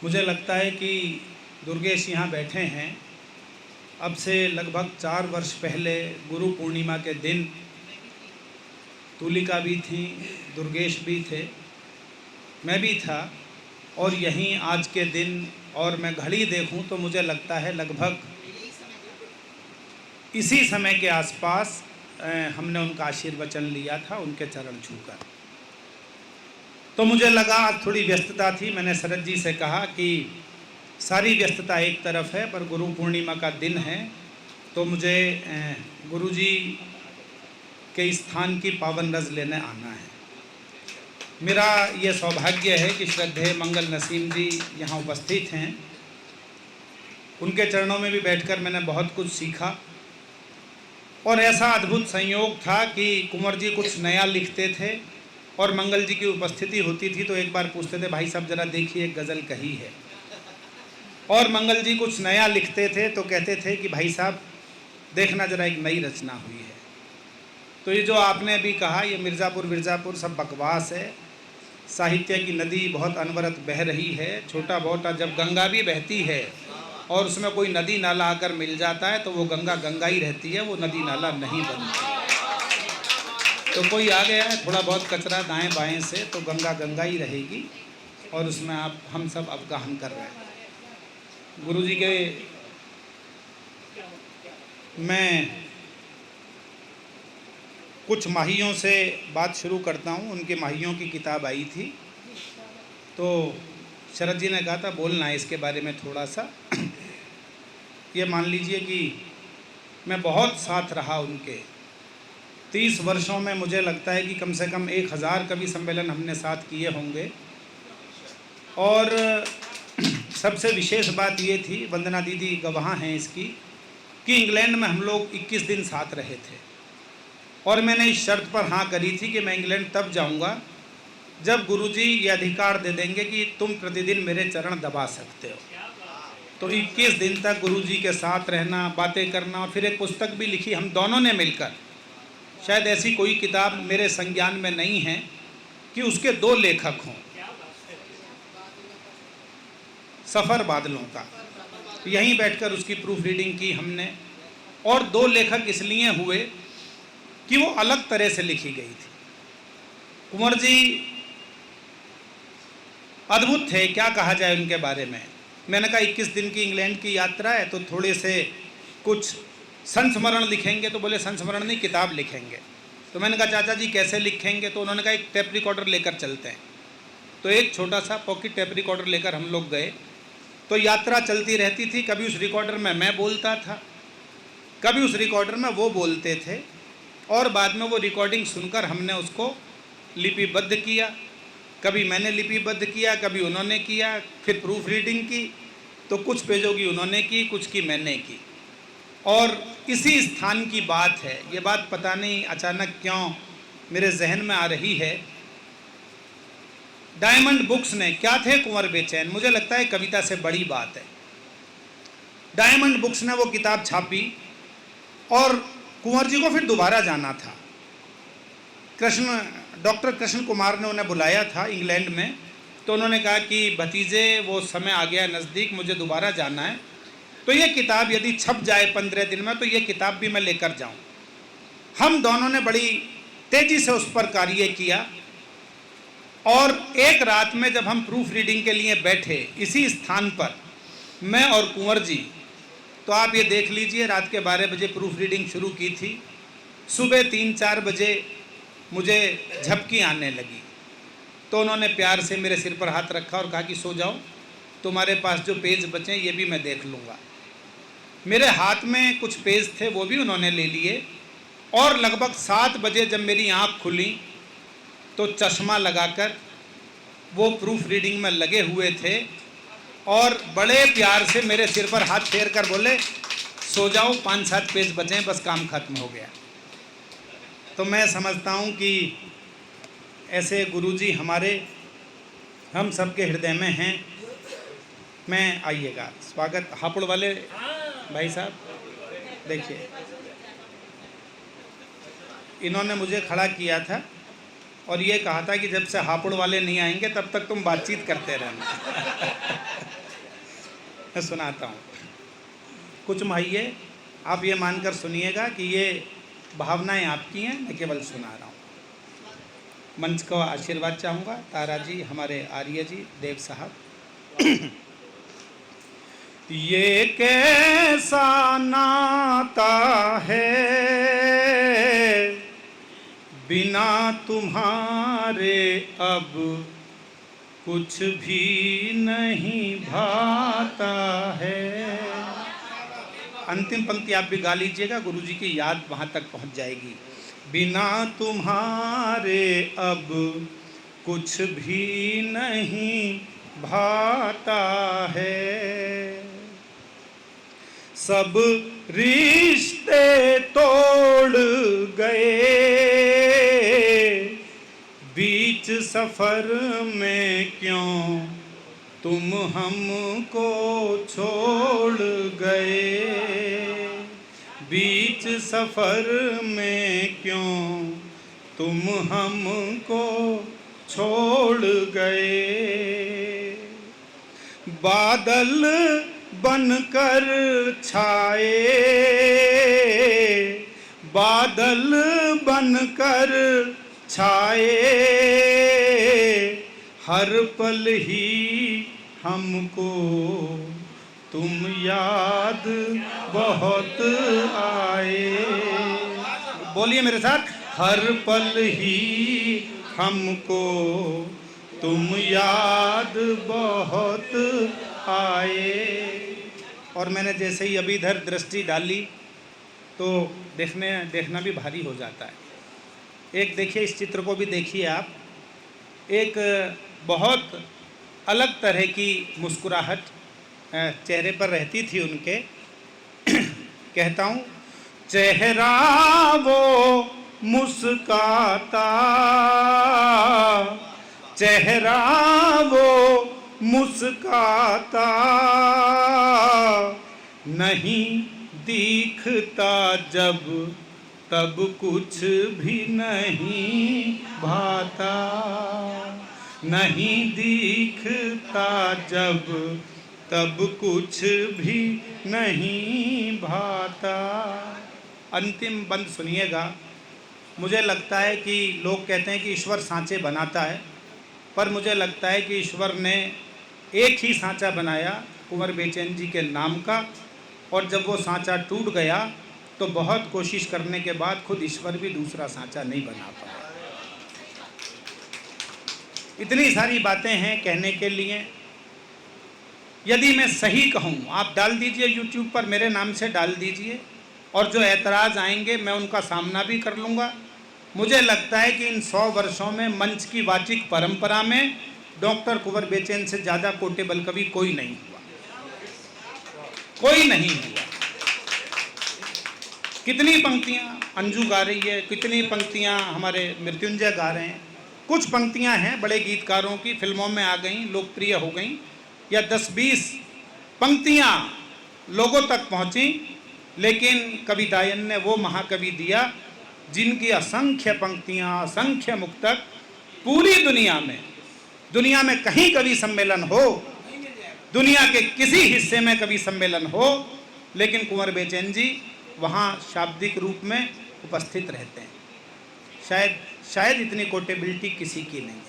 मुझे लगता है कि दुर्गेश यहाँ बैठे हैं, अब से लगभग 4 वर्ष पहले गुरु पूर्णिमा के दिन तुलिका भी थी, दुर्गेश भी थे, मैं भी था। और यहीं आज के दिन, और मैं घड़ी देखूं तो मुझे लगता है लगभग इसी समय के आसपास हमने उनका आशीर्वचन लिया था, उनके चरण छूकर। तो मुझे लगा आज थोड़ी व्यस्तता थी, मैंने शरद जी से कहा कि सारी व्यस्तता एक तरफ है, पर गुरु पूर्णिमा का दिन है तो मुझे गुरु जी के स्थान की पावन रज लेने आना है। मेरा ये सौभाग्य है कि श्रद्धेय मंगल नसीम जी यहाँ उपस्थित हैं। उनके चरणों में भी बैठकर मैंने बहुत कुछ सीखा, और ऐसा अद्भुत संयोग था कि कुंवर जी कुछ नया लिखते थे और मंगल जी की उपस्थिति होती थी तो एक बार पूछते थे, भाई साहब ज़रा देखिए एक गज़ल कही है। और मंगल जी कुछ नया लिखते थे तो कहते थे कि भाई साहब देखना ज़रा एक नई रचना हुई है। तो ये जो आपने अभी कहा, ये मिर्ज़ापुर विरज़ापुर सब बकवास है। साहित्य की नदी बहुत अनवरत बह रही है। छोटा मोटा जब गंगा भी बहती है और उसमें कोई नदी नाला आकर मिल जाता है तो वो गंगा गंगा ही रहती है, वो नदी नाला नहीं बनती। तो कोई आ गया है थोड़ा बहुत कचरा दाएं बाएं से तो गंगा गंगा ही रहेगी, और उसमें आप हम सब अवगाहन कर रहे हैं। गुरुजी के मैं कुछ माहियों से बात शुरू करता हूँ। उनके माहियों की किताब आई थी तो शरद जी ने कहा था बोलना है इसके बारे में थोड़ा सा। ये मान लीजिए कि मैं बहुत साथ रहा उनके 30 वर्षों में। मुझे लगता है कि कम से कम 1000 कवि सम्मेलन हमने साथ किए होंगे। और सबसे विशेष बात ये थी, वंदना दीदी गवाह हैं इसकी, कि इंग्लैंड में हम लोग 21 दिन साथ रहे थे। और मैंने इस शर्त पर हाँ करी थी कि मैं इंग्लैंड तब जाऊंगा जब गुरुजी ये अधिकार दे देंगे कि तुम प्रतिदिन मेरे चरण दबा सकते हो। तो 21 दिन तक गुरुजी के साथ रहना, बातें करना, और फिर एक पुस्तक भी लिखी हम दोनों ने मिलकर। शायद ऐसी कोई किताब मेरे संज्ञान में नहीं है कि उसके 2 लेखक हों। सफ़र बादलों का, यहीं बैठकर उसकी प्रूफ रीडिंग की हमने। और 2 लेखक इसलिए हुए कि वो अलग तरह से लिखी गई थी। कुंवर जी अद्भुत थे, क्या कहा जाए उनके बारे में। मैंने कहा 21 दिन की इंग्लैंड की यात्रा है तो थोड़े से कुछ संस्मरण लिखेंगे। तो बोले संस्मरण नहीं, किताब लिखेंगे। तो मैंने कहा चाचा जी कैसे लिखेंगे? तो उन्होंने कहा एक टेप रिकॉर्डर लेकर चलते हैं। तो एक छोटा सा पॉकेट टेप रिकॉर्डर लेकर हम लोग गए। तो यात्रा चलती रहती थी, कभी उस रिकॉर्डर में मैं बोलता था, कभी उस रिकॉर्डर में वो बोलते थे, और बाद में वो रिकॉर्डिंग सुनकर हमने उसको लिपिबद्ध किया। कभी मैंने लिपिबद्ध किया, कभी उन्होंने किया, फिर प्रूफ रीडिंग की। तो कुछ पेजों की उन्होंने की, कुछ की मैंने की। और इसी स्थान की बात है, ये बात पता नहीं अचानक क्यों मेरे जहन में आ रही है। डायमंड बुक्स ने, क्या थे कुंवर बेचैन, मुझे लगता है कविता से बड़ी बात है। डायमंड बुक्स ने वो किताब छापी और कुंवर जी को फिर दोबारा जाना था। डॉक्टर कृष्ण कुमार ने उन्हें बुलाया था इंग्लैंड में। तो उन्होंने कहा कि भतीजे वो समय आ गया नज़दीक, मुझे दोबारा जाना है, तो ये किताब यदि छप जाए 15 दिन में तो ये किताब भी मैं लेकर जाऊं। हम दोनों ने बड़ी तेज़ी से उस पर कार्य किया। और एक रात में जब हम प्रूफ रीडिंग के लिए बैठे इसी स्थान पर, मैं और कुंवर जी, तो आप ये देख लीजिए रात के 12 बजे प्रूफ रीडिंग शुरू की थी। सुबह 3-4 बजे मुझे झपकी आने लगी। तो उन्होंने प्यार से मेरे सिर पर हाथ रखा और कहा कि सो जाओ, तुम्हारे पास जो पेज बचे ये भी मैं देख लूँगा। मेरे हाथ में कुछ पेज थे, वो भी उन्होंने ले लिए। और लगभग 7 बजे जब मेरी आँख खुली तो चश्मा लगाकर वो प्रूफ रीडिंग में लगे हुए थे और बड़े प्यार से मेरे सिर पर हाथ फेर कर बोले सो जाओ, 5-7 पेज बचे हैं, बस काम खत्म हो गया। तो मैं समझता हूँ कि ऐसे गुरुजी हमारे हम सबके हृदय में हैं। मैं आइएगा, स्वागत। हापुड़ वाले भाई साहब देखिए, इन्होंने मुझे खड़ा किया था और ये कहा था कि जब से हापुड़ वाले नहीं आएंगे तब तक तुम बातचीत करते रहना। मैं सुनाता हूँ। कुछ माहिए आप ये मानकर सुनिएगा कि ये भावनाएं आपकी हैं, मैं केवल सुना रहा हूँ। मंच को आशीर्वाद चाहूँगा, तारा जी, हमारे आर्य जी, देव साहब। ये कैसा नाता है बिना तुम्हारे अब कुछ भी नहीं भाता है। अंतिम पंक्ति आप भी गा लीजिएगा, गुरुजी की याद वहाँ तक पहुँच जाएगी। बिना तुम्हारे अब कुछ भी नहीं भाता है, सब रिश्ते तोड़ गए बीच सफर में, क्यों तुम हमको छोड़ गए, बीच सफर में क्यों तुम हमको छोड़ गए। बादल बनकर छाए, बादल बनकर छाए, हर पल ही हमको तुम याद बहुत आए। बोलिए मेरे साथ, हर पल ही हमको तुम याद बहुत आए। और मैंने जैसे ही अभी इधर दृष्टि डाली तो देखना भी भारी हो जाता है। एक देखिए, इस चित्र को भी देखिए आप, एक बहुत अलग तरह की मुस्कुराहट चेहरे पर रहती थी उनके। कहता हूँ, चेहरा वो मुस्काता, चेहरा वो मुस्काता, नहीं दिखता जब तब कुछ भी नहीं भाता, नहीं दिखता जब तब कुछ भी नहीं भाता। अंतिम बंद सुनिएगा। मुझे लगता है कि लोग कहते हैं कि ईश्वर सांचे बनाता है, पर मुझे लगता है कि ईश्वर ने एक ही सांचा बनाया कुंवर बेचैन जी के नाम का, और जब वो सांचा टूट गया तो बहुत कोशिश करने के बाद खुद ईश्वर भी दूसरा सांचा नहीं बना पाया। इतनी सारी बातें हैं कहने के लिए। यदि मैं सही कहूँ, आप डाल दीजिए YouTube पर, मेरे नाम से डाल दीजिए, और जो ऐतराज़ आएंगे मैं उनका सामना भी कर लूँगा। मुझे लगता है कि इन 100 वर्षों में मंच की वाचिक परंपरा में डॉक्टर कुंवर बेचैन से ज़्यादा कोटेबल कवि कोई नहीं हुआ, कोई नहीं हुआ। कितनी पंक्तियाँ अंजू गा रही है, कितनी पंक्तियाँ हमारे मृत्युंजय गा रहे हैं। कुछ पंक्तियाँ हैं बड़े गीतकारों की, फिल्मों में आ गई, लोकप्रिय हो गई, या 10-20 पंक्तियाँ लोगों तक पहुँची। लेकिन कवि दायन ने वो महाकवि दिया जिनकी असंख्य पंक्तियाँ, असंख्य मुक्तक पूरी दुनिया में कहीं कवि सम्मेलन हो, दुनिया के किसी हिस्से में कवि सम्मेलन हो, लेकिन कुंवर बेचैन जी वहाँ शाब्दिक रूप में उपस्थित रहते हैं। शायद इतनी कोटेबिलिटी किसी की नहीं है।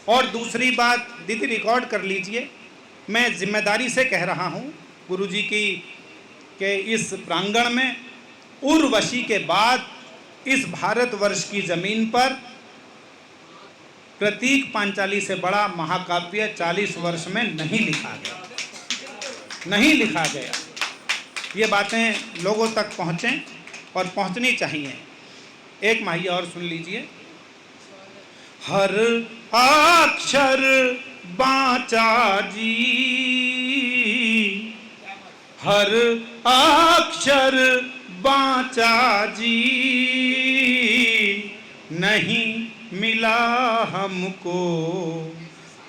और दूसरी बात, दीदी रिकॉर्ड कर लीजिए, मैं जिम्मेदारी से कह रहा हूँ, गुरुजी की के इस प्रांगण में उर्वशी के बाद इस भारतवर्ष की ज़मीन पर प्रतीक पांचाली से बड़ा महाकाव्य 40 वर्ष में नहीं लिखा गया, नहीं लिखा गया। ये बातें लोगों तक पहुँचें और पहुँचनी चाहिए। एक माहिया और सुन लीजिए। हर अक्षर बाँचा जी, हर अक्षर बाँचा जी, नहीं मिला हमको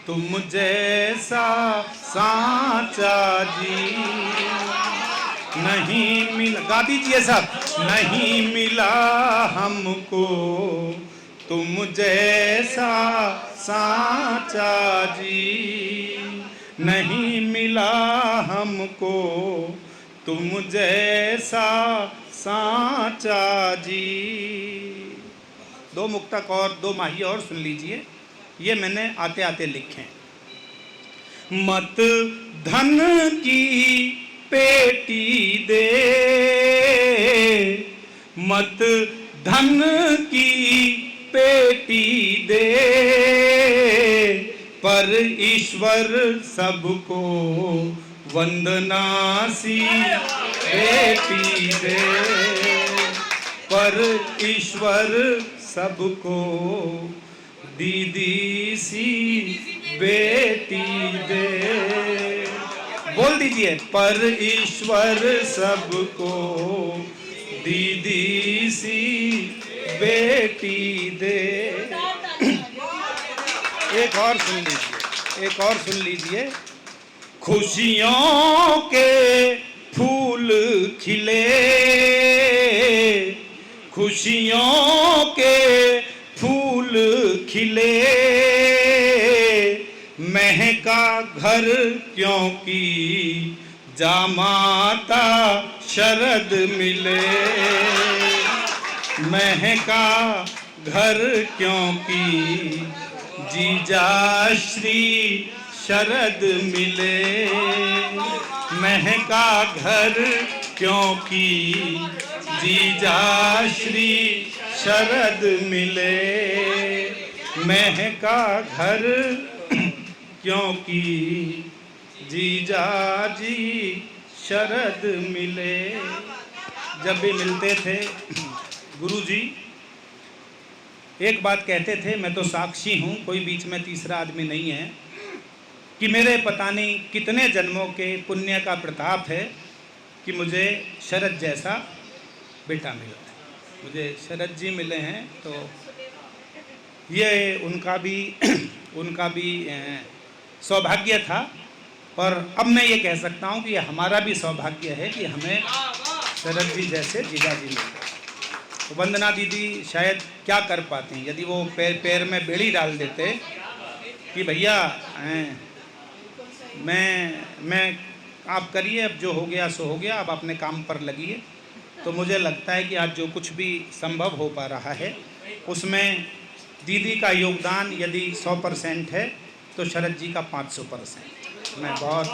तुम जैसा सांचा जी, नहीं मिला, गा दीजिए सब, नहीं मिला हमको तुम जैसा सांचा जी, नहीं मिला हमको तुम जैसा सांचा जी। दो मुक्तक और दो माही और सुन लीजिए, ये मैंने आते आते लिखे। मत धन की पेटी दे, मत धन की पेटी दे, पर ईश्वर सबको वंदना सी बेटी दे, पर ईश्वर सबको दीदी सी बेटी दे। बोल दीजिए, पर ईश्वर सबको दीदी सी बेटी दे। एक और सुन लीजिए, एक और सुन लीजिए। खुशियों के फूल खिले, खुशियों के फूल खिले, महका घर क्योंकि जामाता शरद मिले, महका घर क्योंकि जीजा श्री शरद मिले, महका घर क्योंकि जीजा श्री शरद मिले, महका घर क्योंकि जीजा जी शरद मिले। जब भी मिलते थे गुरुजी एक बात कहते थे, मैं तो साक्षी हूँ, कोई बीच में तीसरा आदमी नहीं है, कि मेरे पता नहीं कितने जन्मों के पुण्य का प्रताप है कि मुझे शरद जैसा बेटा मिला है। मुझे शरद जी मिले हैं, तो ये उनका भी सौभाग्य था। और अब मैं ये कह सकता हूँ कि हमारा भी सौभाग्य है कि हमें शरद जी जैसे जीजा जी मिले। तो वंदना दीदी शायद क्या कर पाती, यदि वो पैर में बेड़ी डाल देते कि भैया मैं आप करिए, अब जो हो गया सो हो गया, अब अपने काम पर लगिए, तो मुझे लगता है कि आज जो कुछ भी संभव हो पा रहा है उसमें दीदी का योगदान यदि 100% है तो शरद जी का 500%। मैं बहुत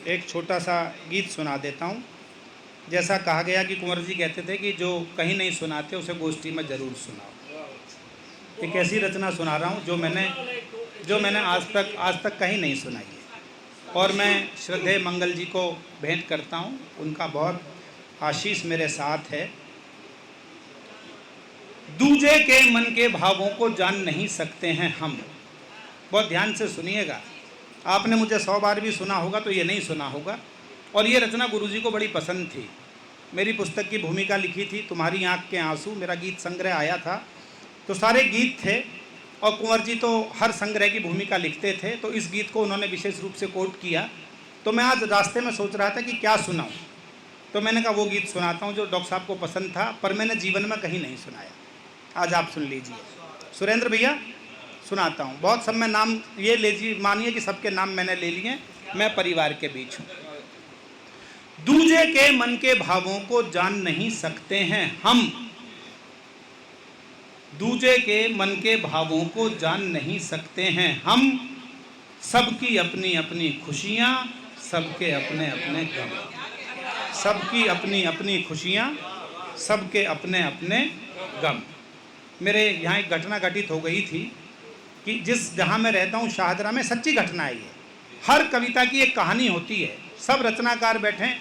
एक छोटा सा गीत सुना देता हूँ। जैसा कहा गया कि कुंवर जी कहते थे कि जो कहीं नहीं सुनाते उसे गोष्ठी में ज़रूर सुनाओ। एक ऐसी रचना सुना रहा हूँ जो मैंने आज तक कहीं नहीं सुनाई है, और मैं श्रद्धेय मंगल जी को भेंट करता हूँ। उनका बहुत आशीष मेरे साथ है। दूजे के मन के भावों को जान नहीं सकते हैं हम। बहुत ध्यान से सुनिएगा, आपने मुझे 100 बार भी सुना होगा तो ये नहीं सुना होगा। और ये रचना गुरुजी को बड़ी पसंद थी। मेरी पुस्तक की भूमिका लिखी थी तुम्हारी आँख के आंसू, मेरा गीत संग्रह आया था, तो सारे गीत थे, और कुंवर जी तो हर संग्रह की भूमिका लिखते थे, तो इस गीत को उन्होंने विशेष रूप से कोट किया। तो मैं आज रास्ते में सोच रहा था कि क्या सुनाऊँ, तो मैंने कहा वो गीत सुनाता हूँ जो डॉक्टर साहब को पसंद था, पर मैंने जीवन में कहीं नहीं सुनाया। आज आप सुन लीजिए। सुरेंद्र भैया सुनाता हूँ। बहुत सब में नाम ये लीजिए, मानिए कि सबके नाम मैंने ले लिए, मैं परिवार के बीच हूँ। दूजे के मन के भावों को जान नहीं सकते हैं हम, दूजे के मन के भावों को जान नहीं सकते हैं हम, सबकी अपनी अपनी खुशियाँ, सबके अपने अपने गम, सबकी अपनी अपनी खुशियाँ, सबके अपने अपने गम। मेरे यहाँ एक घटना घटित हो गई थी कि जहाँ मैं रहता हूँ शाहदरा में, सच्ची घटना है ये। हर कविता की एक कहानी होती है, सब रचनाकार बैठें,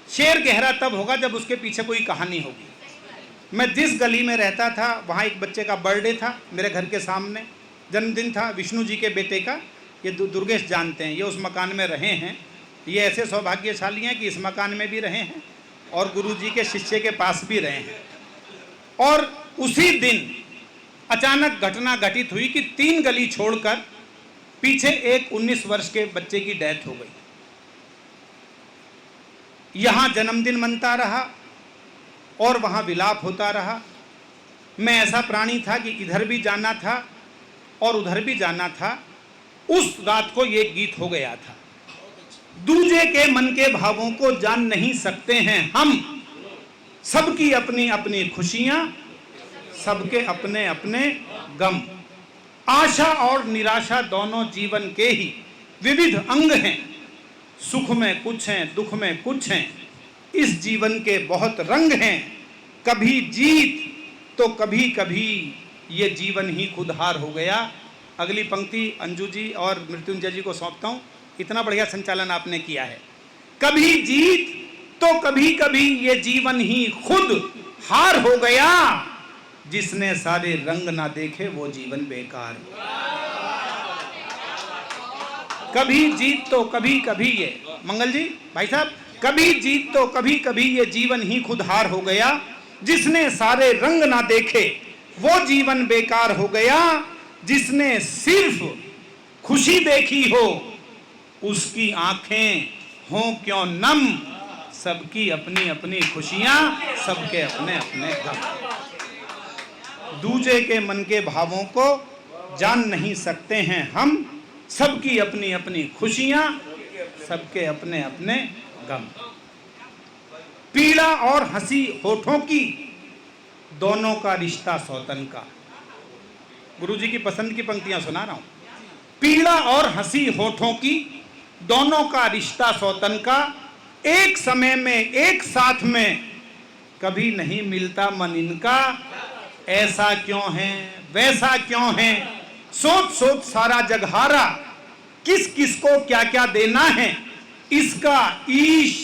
शेर गहरा तब होगा जब उसके पीछे कोई कहानी होगी। मैं जिस गली में रहता था वहाँ एक बच्चे का बर्थडे था, मेरे घर के सामने जन्मदिन था विष्णु जी के बेटे का। ये दुर्गेश जानते हैं, ये उस मकान में रहे हैं। ये ऐसे सौभाग्यशाली हैं कि इस मकान में भी रहे हैं और गुरु जी के शिष्य के पास भी रहे हैं। और उसी दिन अचानक घटना घटित हुई कि 3 गली छोड़कर पीछे एक 19 वर्ष के बच्चे की डेथ हो गई। यहाँ जन्मदिन मनता रहा और वहाँ विलाप होता रहा। मैं ऐसा प्राणी था कि इधर भी जाना था और उधर भी जाना था, उस रात को ये गीत हो गया था। दूजे के मन के भावों को जान नहीं सकते हैं हम, सबकी अपनी अपनी खुशियां, सबके अपने अपने गम। आशा और निराशा दोनों जीवन के ही विविध अंग हैं। सुख में कुछ हैं, दुख में कुछ हैं, इस जीवन के बहुत रंग हैं। कभी जीत तो कभी कभी ये जीवन ही खुद हार हो गया। अगली पंक्ति अंजू जी और मृत्युंजय जी को सौंपता हूँ, इतना बढ़िया संचालन आपने किया है। कभी जीत तो कभी कभी ये जीवन ही खुद हार हो गया, जिसने सारे रंग ना देखे वो जीवन बेकार। कभी जीत तो कभी कभी ये, मंगल जी भाई साहब, कभी जीत तो कभी कभी ये जीवन ही खुद हार हो गया, जिसने सारे रंग ना देखे वो जीवन बेकार हो गया। जिसने सिर्फ खुशी देखी हो उसकी आंखें हों क्यों नम, सबकी अपनी अपनी खुशियां, सबके अपने अपने गम। दूजे के मन के भावों को जान नहीं सकते हैं हम, सबकी अपनी अपनी खुशियां, सबके अपने अपने गम। पीड़ा और हंसी होठों की, दोनों का रिश्ता सौतन का। गुरुजी की पसंद की पंक्तियां सुना रहा हूं। पीड़ा और हंसी होठों की, दोनों का रिश्ता सौतन का। एक समय में एक साथ में कभी नहीं मिलता मन इनका। ऐसा क्यों है वैसा क्यों है, सोच सोच सारा जग हारा। किस किस को क्या क्या देना है, इसका ईश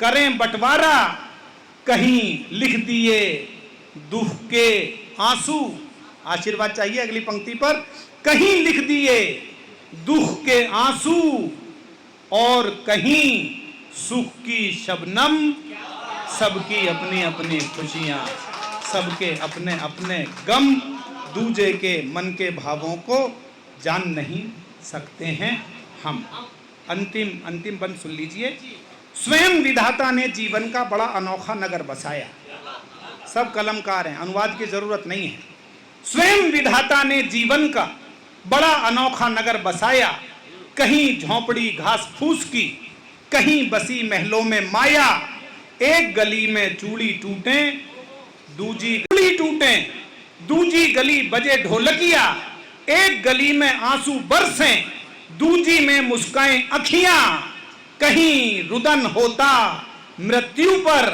करें बंटवारा। कहीं लिख दिए दुख के आंसू, आशीर्वाद चाहिए अगली पंक्ति पर। कहीं लिख दिए दुख के आंसू, और कहीं सुख की शबनम, सबकी अपनी अपनी खुशियां, सबके अपने अपने गम। दूजे के मन के भावों को जान नहीं सकते हैं हम। अंतिम बंद सुन लीजिए। स्वयं विधाता ने जीवन का बड़ा अनोखा नगर बसाया। सब कलमकार हैं, अनुवाद की जरूरत नहीं है। स्वयं विधाता ने जीवन का बड़ा अनोखा नगर बसाया। कहीं झोंपड़ी घास फूस की, कहीं बसी महलों में माया। एक गली में चूड़ी टूटे, दूजी गली टूटे, दूजी गली बजे ढोलकिया। एक गली में आंसू बरसें, दूजी में मुस्काएं अखियां। कहीं रुदन होता मृत्यु पर,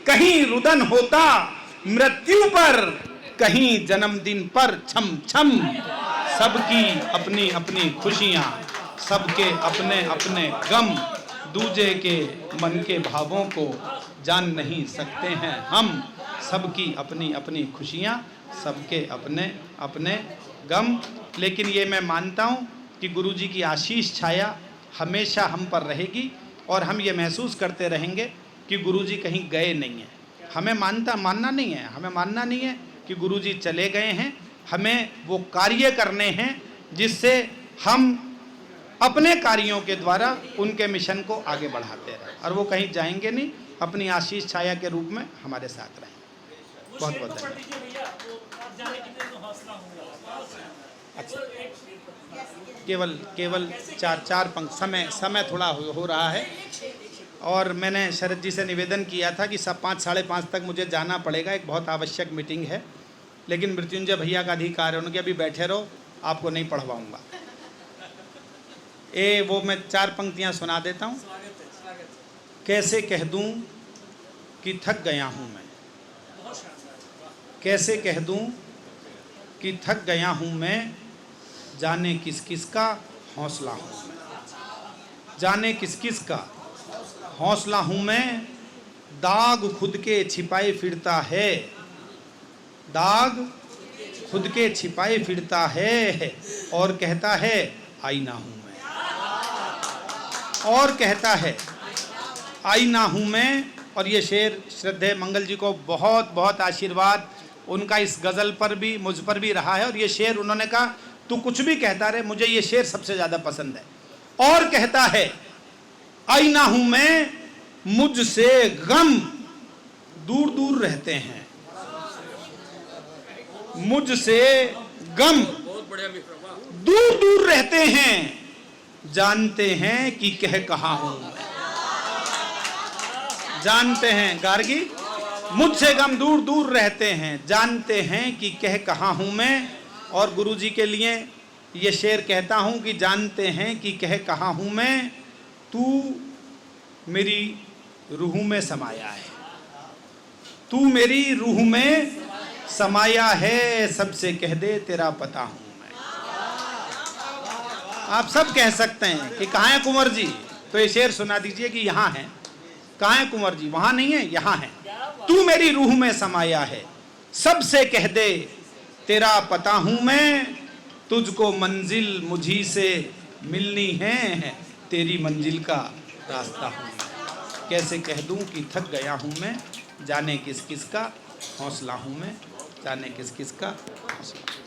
कहीं रुदन होता मृत्यु पर, कहीं जन्मदिन पर छम छम। सबकी अपनी अपनी खुशियां, सबके अपने अपने गम। दूजे के मन के भावों को जान नहीं सकते हैं हम, सबकी अपनी अपनी खुशियां, सबके अपने अपने गम। लेकिन ये मैं मानता हूँ कि गुरुजी की आशीष छाया हमेशा हम पर रहेगी, और हम ये महसूस करते रहेंगे कि गुरुजी कहीं गए नहीं हैं। हमें मानना नहीं है, हमें मानना नहीं है कि गुरुजी चले गए हैं। हमें वो कार्य करने हैं जिससे हम अपने कार्यों के द्वारा उनके मिशन को आगे बढ़ाते रहें, और वो कहीं जाएंगे नहीं, अपनी आशीष छाया के रूप में हमारे साथ रहें। बहुत बहुत धन्यवाद। अच्छा, केवल चार पंक्ति, समय थोड़ा हो रहा है, और मैंने शरद जी से निवेदन किया था कि 5 साढ़े 5 तक मुझे जाना पड़ेगा, एक बहुत आवश्यक मीटिंग है। लेकिन मृत्युंजय भैया का अधिकार है, उनके अभी बैठे रहो, आपको नहीं पढ़वाऊँगा। वो मैं 4 पंक्तियाँ सुना देता हूँ। कैसे कह दूँ कि थक गया हूँ मैं, कैसे कह दूँ कि थक गया हूँ मैं। जाने किस किस का हौसला हूँ मैं, जाने किस किस का हौसला हूँ मैं। दाग खुद के छिपाए फिरता है, दाग खुद के छिपाए फिरता है, और कहता है आईना हूँ मैं, और कहता है आईना हूँ मैं। और ये शेर श्रद्धेय मंगल जी को बहुत बहुत आशीर्वाद उनका इस गज़ल पर भी, मुझ पर भी रहा है। और ये शेर उन्होंने कहा तू कुछ भी कहता रहे, मुझे ये शेर सबसे ज़्यादा पसंद है। और कहता है आईना हूँ मैं, मुझसे गम दूर दूर रहते हैं, मुझसे गम दूर दूर रहते हैं, जानते हैं कि कह कहाँ हूं मैं। जानते हैं गार्गी, मुझसे गम दूर दूर रहते हैं, जानते हैं कि कह कहाँ हूं मैं। और गुरुजी के लिए ये शेर कहता हूं कि जानते हैं कि कह कहाँ हूं मैं, तू मेरी रूह में समाया है, तू मेरी रूह में समाया है, सबसे कह दे तेरा पता हूं मैं। आप सब कह सकते हैं कि कहाँ है कुंवर जी, तो ये शेर सुना दीजिए कि यहाँ है। कहाँ है कुंवर जी? वहाँ नहीं है, यहाँ है। तू मेरी रूह में समाया है, सबसे कह दे तेरा पता हूँ मैं। तुझको मंजिल मुझी से मिलनी है, तेरी मंजिल का रास्ता हूँ मैं। कैसे कह दूँ कि थक गया हूँ मैं, जाने किस किस का हौसला हूँ मैं, जाने किस किस का हौसला।